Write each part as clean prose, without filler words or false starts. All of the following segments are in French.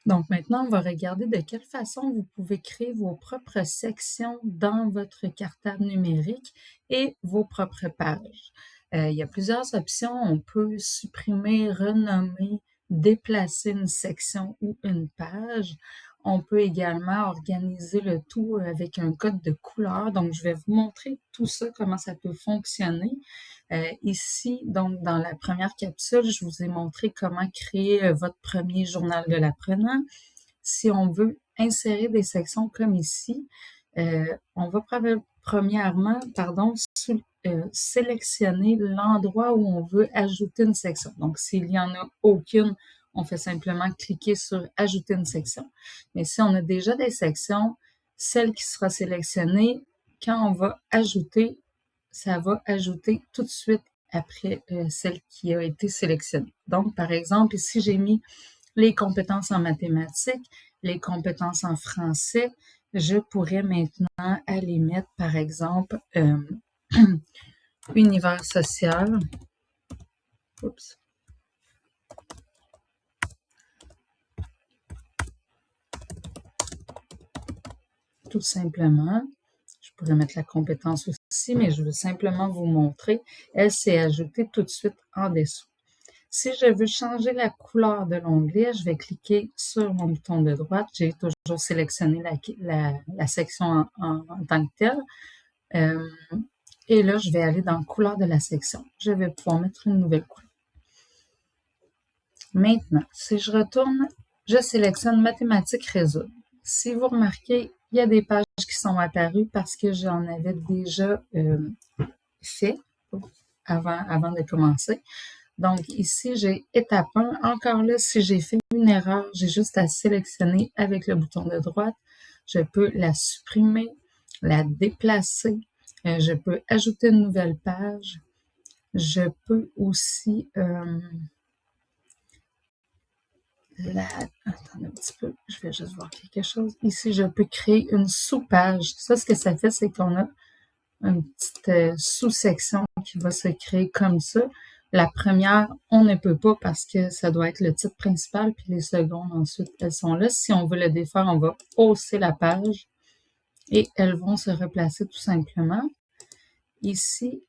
Donc maintenant, on va regarder de quelle façon vous pouvez créer vos propres sections dans votre cartable numérique et vos propres pages. Il y a plusieurs options. On peut supprimer, renommer, déplacer une section ou une page. On peut également organiser le tout avec un code de couleur. Donc, je vais vous montrer tout ça, comment ça peut fonctionner. Ici, donc, dans la première capsule, je vous ai montré comment créer votre premier journal de l'apprenant. Si on veut insérer des sections comme ici, on va premièrement, sélectionner l'endroit où on veut ajouter une section. Donc, s'il n'y en a aucune, on fait simplement cliquer sur Ajouter une section. Mais si on a déjà des sections, celle qui sera sélectionnée, quand on va ajouter, ça va ajouter tout de suite après celle qui a été sélectionnée. Donc, par exemple, ici, j'ai mis les compétences en mathématiques, les compétences en français. Je pourrais maintenant aller mettre, par exemple, univers social. Oups. Tout simplement. Je pourrais mettre la compétence aussi, mais je veux simplement vous montrer. Elle s'est ajoutée tout de suite en dessous. Si je veux changer la couleur de l'onglet, je vais cliquer sur mon bouton de droite. J'ai toujours sélectionné la section en tant que telle. Et là, je vais aller dans couleur de la section. Je vais pouvoir mettre une nouvelle couleur. Maintenant, si je retourne, je sélectionne mathématiques résoudre. Si vous remarquez, il y a des pages qui sont apparues parce que j'en avais déjà fait avant de commencer. Donc ici, j'ai étape 1. Encore là, si j'ai fait une erreur, j'ai juste à sélectionner avec le bouton de droite. Je peux la supprimer, la déplacer. Je peux ajouter une nouvelle page. Je peux aussi attendez un petit peu, je vais juste voir quelque chose. Ici, je peux créer une sous-page. Ça, ce que ça fait, c'est qu'on a une petite sous-section qui va se créer comme ça. La première, on ne peut pas parce que ça doit être le titre principal, puis les secondes, ensuite, elles sont là. Si on veut le défaire, on va hausser la page et elles vont se replacer tout simplement. Ici,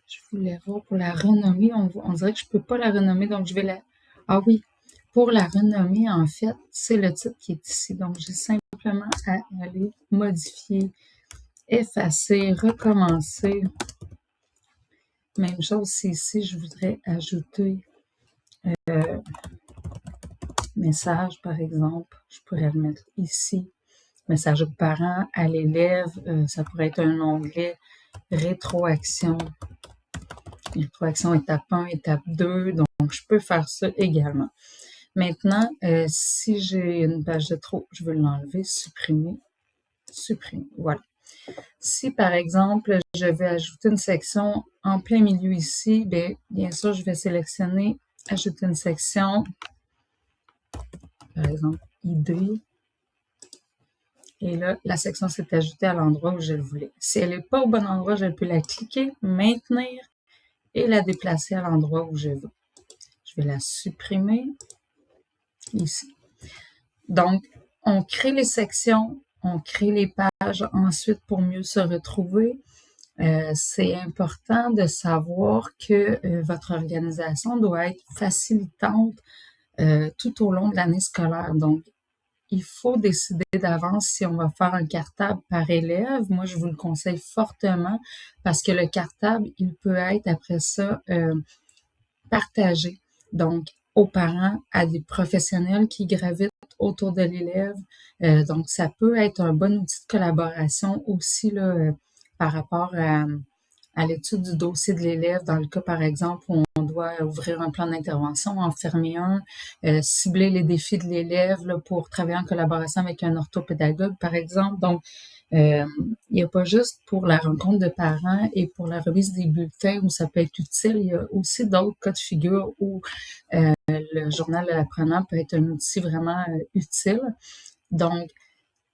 je voulais voir pour la renommer. On dirait que je ne peux pas la renommer, donc je vais la... Ah oui, pour la renommer, en fait, c'est le titre qui est ici. Donc, j'ai simplement à aller modifier, effacer, recommencer. Même chose si ici, je voudrais ajouter message, par exemple. Je pourrais le mettre ici. Message aux parents, à l'élève. Ça pourrait être un onglet rétroaction. Rétroaction étape 1, étape 2. Donc, je peux faire ça également. Maintenant, si j'ai une page de trop, je veux l'enlever, supprimer, supprimer. Voilà. Si, par exemple, je veux ajouter une section en plein milieu ici, bien sûr, je vais sélectionner Ajouter une section, par exemple, idée. Et là, la section s'est ajoutée à l'endroit où je le voulais. Si elle n'est pas au bon endroit, je peux la cliquer, maintenir et la déplacer à l'endroit où je veux. Je vais la supprimer ici. Donc, on crée les sections, on crée les pages ensuite pour mieux se retrouver. C'est important de savoir que votre organisation doit être facilitante tout au long de l'année scolaire. Donc, il faut décider d'avance si on va faire un cartable par élève. Moi, je vous le conseille fortement parce que le cartable, il peut être après ça partagé. Donc, aux parents, à des professionnels qui gravitent autour de l'élève. Donc, ça peut être un bon outil de collaboration aussi là, par rapport à l'étude du dossier de l'élève, dans le cas, par exemple, où on doit ouvrir un plan d'intervention, en fermer un, cibler les défis de l'élève là, pour travailler en collaboration avec un orthopédagogue, par exemple. Donc, il n'y a pas juste pour la rencontre de parents et pour la remise des bulletins où ça peut être utile, il y a aussi d'autres cas de figure où le journal de l'apprenant peut être un outil vraiment utile. Donc,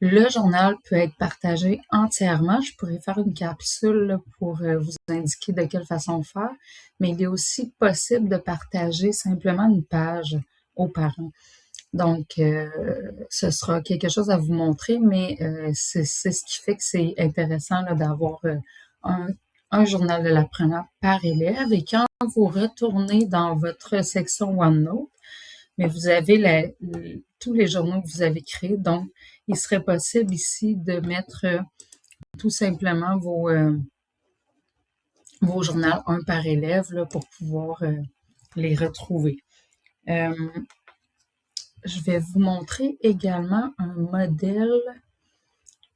Le journal peut être partagé entièrement. Je pourrais faire une capsule là, pour vous indiquer de quelle façon faire, mais il est aussi possible de partager simplement une page aux parents. Donc, ce sera quelque chose à vous montrer, mais c'est ce qui fait que c'est intéressant là, d'avoir un journal de l'apprenant par élève. Et quand vous retournez dans votre section OneNote, mais vous avez tous les journaux que vous avez créés. Donc, il serait possible ici de mettre tout simplement vos journaux un par élève là, pour pouvoir les retrouver. Je vais vous montrer également un modèle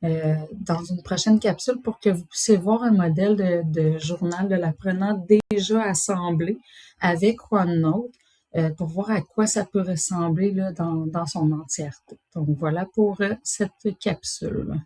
dans une prochaine capsule pour que vous puissiez voir un modèle de journal de l'apprenant déjà assemblé avec OneNote pour voir à quoi ça peut ressembler là, dans son entièreté. Donc voilà pour cette capsule.